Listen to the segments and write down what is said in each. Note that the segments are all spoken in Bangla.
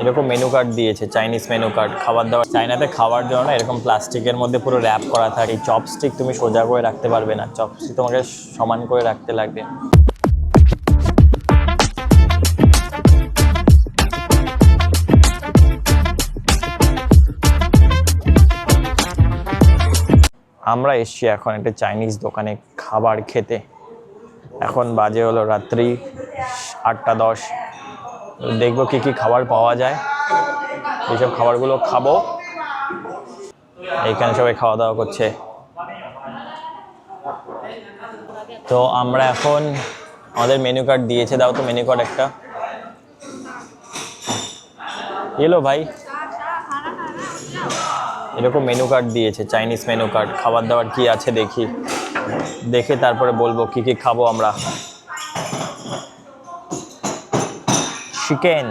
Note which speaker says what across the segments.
Speaker 1: এরকম মেনু কার্ড দিয়েছে, চাইনিজ মেনু কার্ড। খাবার দাবার চাইনাতে খাওয়ার জন্য এরকম প্লাস্টিকের মধ্যে পুরো র্যাপ করা থাকে। চপস্টিক তুমি সোজা করে রাখতে পারবে না, চপস্টিক তোমাকে সমান করে রাখতে লাগবে। আমরা এসছি এখন একটা চাইনিজ দোকানে খাবার খেতে। এখন বাজে হলো রাত্রি 8টা 10। দেখবো কি কি খাবার পাওয়া যায়, এইসব খাবারগুলো খাবো। এইখানে সবাই খাওয়া দাওয়া করছে। তো আমরা এখন আমাদের মেনু কার্ড দিয়েছে, দাও তো মেনু কার্ড একটা। এলো ভাই, এরকম মেনু কার্ড দিয়েছে, চাইনিজ মেনু কার্ড। খাবার দাবার কি আছে দেখি, দেখে তারপরে বলবো কি কি খাবো আমরা। চিকেন,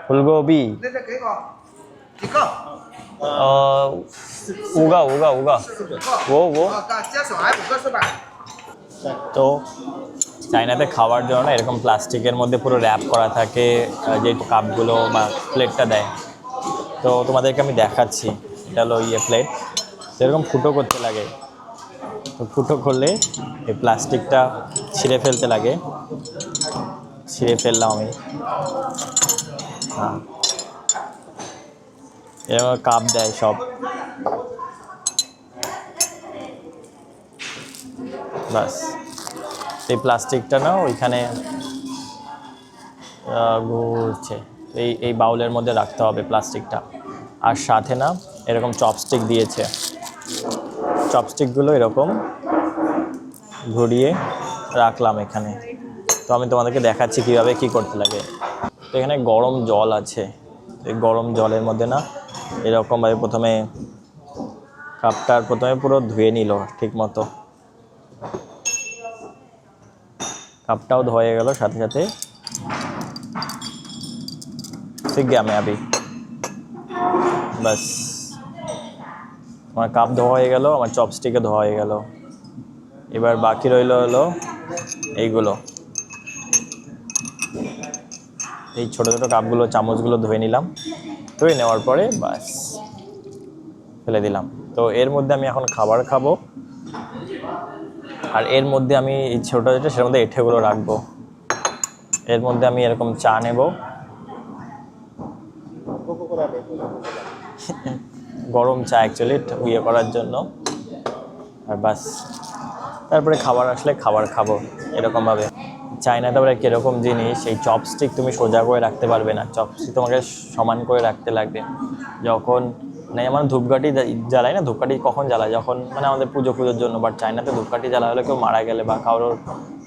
Speaker 1: ফুলগোবি, উগা উগা উগা ও তো চাইনাতে খাওয়ার জন্য এরকম প্লাস্টিকের মধ্যে পুরো র্যাপ করা থাকে, যে কাপগুলো বা প্লেটটা দেয়। তো তোমাদেরকে আমি দেখাচ্ছি, এটা হলো প্লেট। এরকম ফুটো করতে লাগে, তো ফুটো করলে এই প্লাস্টিকটা ছিঁড়ে ফেলতে লাগে। ছিঁড়ে ফেললাম আমি। হ্যাঁ, এরকম কাপ দেয় সব। বাস, এই প্লাস্টিকটা না ওইখানে ঘুরছে, এই বাউলের মধ্যে রাখতে হবে প্লাস্টিকটা। আর সাথে না এরকম চপস্টিক দিয়েছে, চপস্টিকগুলো এরকম ঘুরিয়ে রাখলাম এখানে। তো আমি তোমাদেরকে দেখাচ্ছি কীভাবে কী করতে লাগে। তো এখানে গরম জল আছে, এই গরম জলের মধ্যে না এরকমভাবে প্রথমে কাপটার প্রথমে পুরো ধুয়ে নিল ঠিক মতো। কাপটাও ধোয়া গেল সাথে সাথে। ঠিক গিয়া আমি আবি বাস, আমার কাপ ধোয়া হয়ে গেল, আমার চপস্টিকে ধোয়া হয়ে গেল। এবার বাকি রইল হলো এইগুলো, এই ছোটো ছোটো কাপগুলো, চামচগুলো ধুয়ে নিলাম। ধুয়ে নেওয়ার পরে বাস ফেলে দিলাম। তো এর মধ্যে আমি এখন খাবার খাবো, আর এর মধ্যে আমি এই ছোটো যেটা সেটার মধ্যে এঁঠেগুলো রাখবো। এর মধ্যে আমি এরকম চা নেব, গরম চা অ্যাকচুয়ালি করার জন্য। আর বাস, তারপরে খাবার আসলে খাবার খাবো এরকমভাবে। চায়নাতে আবার কীরকম জিনিস, এই চপস্টিক তুমি সোজা করে রাখতে পারবে না, চপস্টিক তোমাকে সমান করে রাখতে লাগবে। যখন মানে আমার ধূপকাঠি জ্বালাই না, ধূপকাঠি কখন জ্বালায়, যখন মানে আমাদের পুজোর জন্য। বাট চায়নাতে ধূপকাঠি জ্বালা হলে কেউ মারা গেলে বা কারোর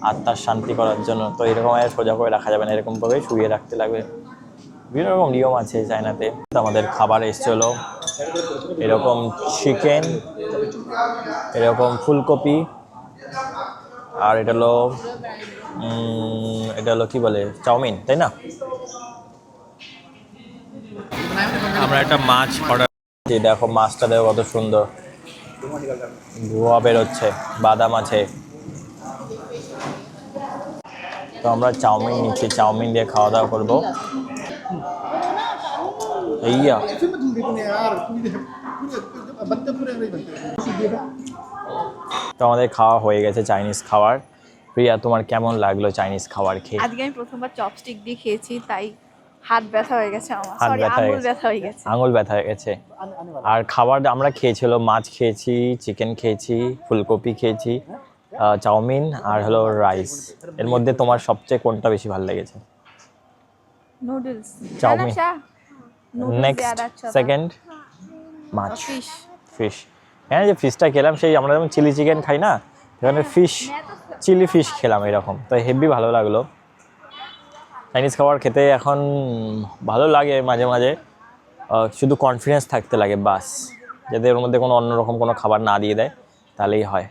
Speaker 1: আত্মার শান্তি করার জন্য। তো এরকম সোজা করে রাখা যাবে না, এরকমভাবেই শুয়ে রাখতে লাগবে। বিভিন্ন রকম নিয়ম আছে চায়নাতে। আমাদের খাবার এসেছিলো এরকম চিকেন, এরকম ফুলকপি, আর এটা হলো কি বলে, চাউমিন, তাই না? আমরা একটা মাছ অর্ডার করছি, দেখো মাছটা দেখো কত সুন্দর, ধোয়া বেরোচ্ছে, বাদাম আছে। তো আমরা চাউমিন নিচ্ছি, চাউমিন দিয়ে খাওয়া দাওয়া করবো। এইয়া তো আমাদের খাওয়া হয়ে গেছে, চাইনিজ খাবার। প্রিয়া, তোমার কেমন লাগলো চাইনিজ খাবার খেয়ে?
Speaker 2: আজকে আমি প্রথমবার চপস্টিক দিয়ে খেয়েছি, তাই হাত ব্যথা হয়ে গেছে আমার,
Speaker 1: হাত ব্যথা
Speaker 2: আঙুল ব্যথা হয়ে গেছে।
Speaker 1: আঙুল ব্যথা হয়ে গেছে। আর খাবার আমরা খেয়েছিল, মাছ খেয়েছি, চিকেন খেয়েছি, ফুলকপি খেয়েছি, চাউমিন আর হলো রাইস। এর মধ্যে তোমার সবচেয়ে কোনটা বেশি ভালো লেগেছে?
Speaker 2: Noodles,
Speaker 1: chowmein. নেক্সট সেকেন্ড মাছ, ফিশ। হ্যাঁ, যে ফিশটা খেলাম, সেই আমরা যেমন চিলি চিকেন খাই না, এখানে ফিশ, চিলি ফিশ খেলাম এরকম। তো হেভি ভালো লাগলো। চাইনিজ খাবার খেতে এখন ভালো লাগে মাঝে মাঝে, শুধু কনফিডেন্স থাকতে লাগে বাস, যাতে ওর মধ্যে কোনো অন্যরকম কোনো খাবার না দিয়ে দেয়, তাহলেই হয়।